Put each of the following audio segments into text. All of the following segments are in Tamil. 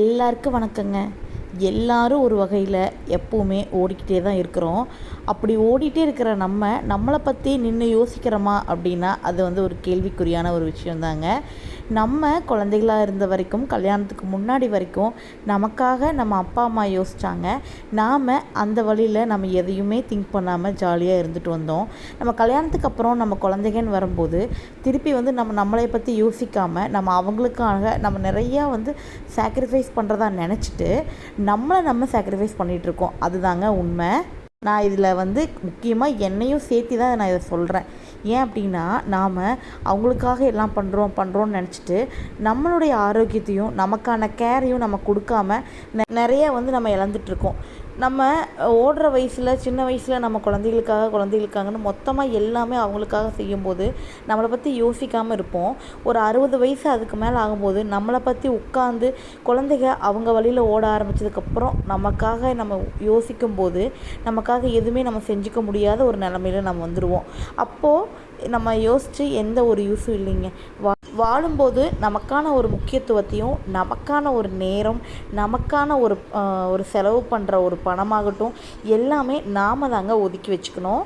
எல்லாருக்கும் வணக்கங்க. எல்லாரும் ஒரு வகையில் எப்போவுமே ஓடிக்கிட்டே தான் இருக்கிறோம். அப்படி ஓடிட்டே இருக்கிற நம்மளை பற்றி நின்று யோசிக்கிறோமா அப்படின்னா அது ஒரு கேள்விக்குறியான ஒரு விஷயந்தாங்க. நம்ம குழந்தைகளாக இருந்த வரைக்கும், கல்யாணத்துக்கு முன்னாடி வரைக்கும் நமக்காக நம்ம அப்பா அம்மா யோசித்தாங்க. நாம் அந்த வழியில் நம்ம எதையுமே திங்க் பண்ணாமல் ஜாலியாக இருந்துட்டு வந்தோம். நம்ம கல்யாணத்துக்கு அப்புறம் நம்ம குழந்தைகன்னு வரும்போது திருப்பி நம்மளை பற்றி யோசிக்காமல் நம்ம அவங்களுக்காக நம்ம நிறையா சாக்ரிஃபைஸ் பண்ணுறதா நினச்சிட்டு நம்ம சாக்ரிஃபைஸ் பண்ணிகிட்ருக்கோம். அதுதாங்க உண்மை. நான் இதில் முக்கியமாக என்னையும் சேர்த்து தான் நான் இதை சொல்கிறேன். ஏன் அப்படின்னா, நாம் அவங்களுக்காக எல்லாம் பண்ணுறோன்னு நினச்சிட்டு நம்மளுடைய ஆரோக்கியத்தையும் நமக்கான கேரையும் நம்ம கொடுக்காம நிறைய நம்ம இழந்துட்டுருக்கோம். நம்ம ஓடுற வயசில், சின்ன வயசில் நம்ம குழந்தைகளுக்காகன்னு மொத்தமாக எல்லாமே அவங்களுக்காக செய்யும்போது நம்மளை பற்றி யோசிக்காமல் இருப்போம். ஒரு 60 வயசு அதுக்கு மேலே ஆகும்போது நம்மளை பற்றி உட்காந்து குழந்தைங்க அவங்க வழியில் ஓட ஆரம்பித்ததுக்கப்புறம் நமக்காக நம்ம யோசிக்கும்போது நமக்காக எதுவுமே நம்ம செஞ்சுக்க முடியாத ஒரு நிலமையில நம்ம வந்துடுவோம். அப்போது நம்ம யோசித்து எந்த ஒரு யூஸும் இல்லைங்க. வாழும்போது நமக்கான ஒரு முக்கியத்துவத்தையும், நமக்கான ஒரு நேரம், நமக்கான ஒரு செலவு பண்ணுற ஒரு பணமாகட்டும் எல்லாமே நாம் தாங்க ஒதுக்கி வச்சுக்கணும்.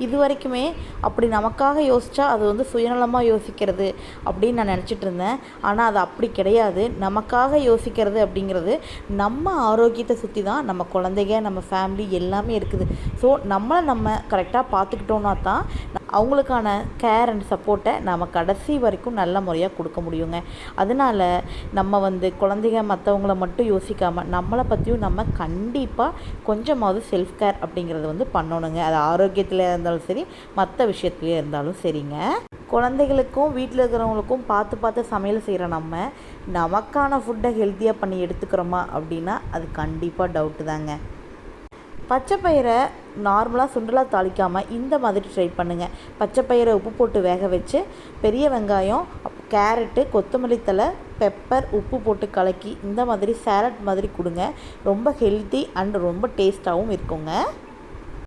இது வரைக்குமே அப்படி நமக்காக யோசித்தா அது சுயநலமாக யோசிக்கிறது அப்படின்னு நான் நினச்சிட்டு இருந்தேன். ஆனால் அது அப்படி கிடையாது. நமக்காக யோசிக்கிறது அப்படிங்கிறது நம்ம ஆரோக்கியத்தை சுற்றி தான் நம்ம குழந்தைங்க, நம்ம ஃபேமிலி எல்லாமே இருக்குது. ஸோ நம்ம கரெக்டாக பார்த்துக்கிட்டோன்னா தான் அவங்களுக்கான கேர் அண்ட் சப்போர்ட்டை நம்ம கடைசி வரைக்கும் நல்ல முறையாக கொடுக்க முடியுங்க. அதனால் நம்ம குழந்தைங்க மற்றவங்கள மட்டும் யோசிக்காமல் நம்மளை பற்றியும் நம்ம கண்டிப்பாக கொஞ்சமாவது செல்ஃப் கேர் அப்படிங்கிறது பண்ணணுங்க. அது ஆரோக்கியத்தில் இருந்தாலும் சரி, மற்ற விஷயத்துலேயே இருந்தாலும் சரிங்க. குழந்தைகளுக்கும் வீட்டில் இருக்கிறவங்களுக்கும் பார்த்து சமையல் செய்கிற நமக்கான ஃபுட்டை ஹெல்த்தியாக பண்ணி எடுத்துக்கிறோமா அப்படின்னா அது கண்டிப்பாக டவுட்டு தாங்க. பச்சைப்பயிரை நார்மலாக சுண்டலாக தாளிக்காமல் இந்த மாதிரி ட்ரை பண்ணுங்கள். பச்சைப்பயிரை உப்பு போட்டு வேக வச்சு பெரிய வெங்காயம், கேரட்டு, கொத்தமல்லி தழை, பெப்பர், உப்பு போட்டு கலக்கி இந்த மாதிரி சேலட் மாதிரி கொடுங்க. ரொம்ப ஹெல்த்தி அண்ட் ரொம்ப டேஸ்ட்டாகவும் இருக்குங்க.